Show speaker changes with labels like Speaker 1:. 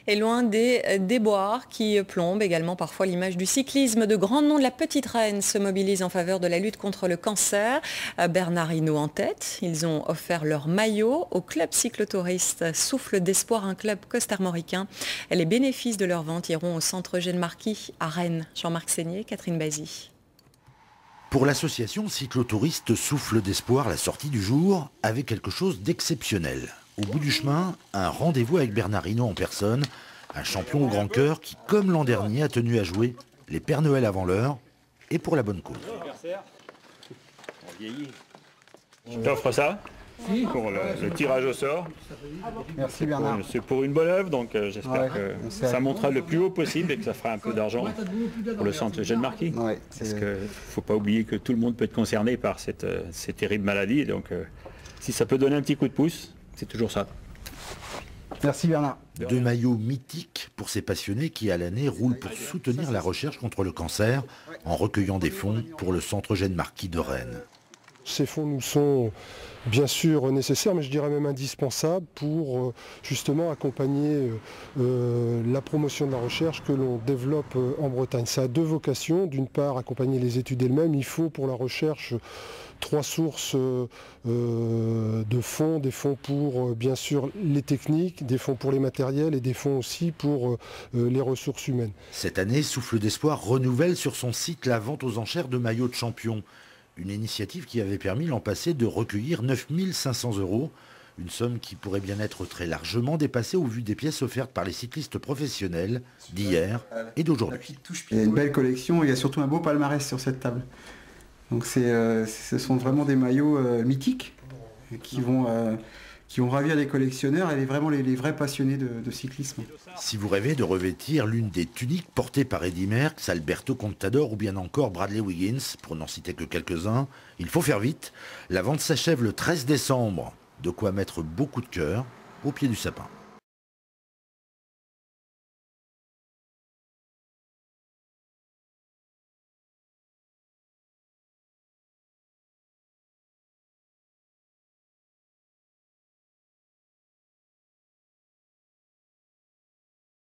Speaker 1: Et loin des déboires qui plombent également parfois l'image du cyclisme, de grands noms de la petite reine se mobilisent en faveur de la lutte contre le cancer. Bernard Hinault en tête. Ils ont offert leur maillot au club cyclotouriste Souffle d'Espoir, un club costarmoricain. Les bénéfices de leur vente iront au centre Eugène Marquis à Rennes. Jean-Marc Seigné, Catherine Bazy.
Speaker 2: Pour l'association cyclotouriste Souffle d'Espoir, la sortie du jour avait quelque chose d'exceptionnel. Au bout du chemin, un rendez-vous avec Bernard Hinault en personne, un champion au grand cœur qui, comme l'an dernier, a tenu à jouer les Pères Noël avant l'heure et pour la bonne cause.
Speaker 3: Je t'offre ça pour le tirage au sort.
Speaker 4: Merci Bernard.
Speaker 3: C'est pour une bonne œuvre, donc j'espère que ça montera le plus haut possible et que ça fera un peu d'argent pour le centre Eugène Marquis.
Speaker 4: Ouais,
Speaker 3: parce qu'il ne faut pas oublier que tout le monde peut être concerné par cette terrible maladie. Donc si ça peut donner un petit coup de pouce, c'est toujours ça.
Speaker 4: Merci Bernard.
Speaker 2: Deux maillots mythiques pour ces passionnés qui à l'année roulent pour soutenir la recherche contre le cancer en recueillant des fonds pour le centre Eugène Marquis de Rennes.
Speaker 5: Ces fonds nous sont bien sûr nécessaires, mais je dirais même indispensables pour justement accompagner la promotion de la recherche que l'on développe en Bretagne. Ça a deux vocations. D'une part, accompagner les études elles-mêmes. Il faut pour la recherche trois sources de fonds, des fonds pour bien sûr les techniques, des fonds pour les matériels et des fonds aussi pour les ressources humaines.
Speaker 2: Cette année, Souffle d'Espoir renouvelle sur son site la vente aux enchères de maillots de champion. Une initiative qui avait permis l'an passé de recueillir 9 500 €, une somme qui pourrait bien être très largement dépassée au vu des pièces offertes par les cyclistes professionnels d'hier et d'aujourd'hui.
Speaker 4: Il y a une belle collection, il y a surtout un beau palmarès sur cette table. Donc ce sont vraiment des maillots mythiques qui vont ravir les collectionneurs et vraiment les vrais passionnés de cyclisme.
Speaker 2: Si vous rêvez de revêtir l'une des tuniques portées par Eddy Merckx, Alberto Contador ou bien encore Bradley Wiggins, pour n'en citer que quelques-uns, il faut faire vite. La vente s'achève le 13 décembre. De quoi mettre beaucoup de cœur au pied du sapin.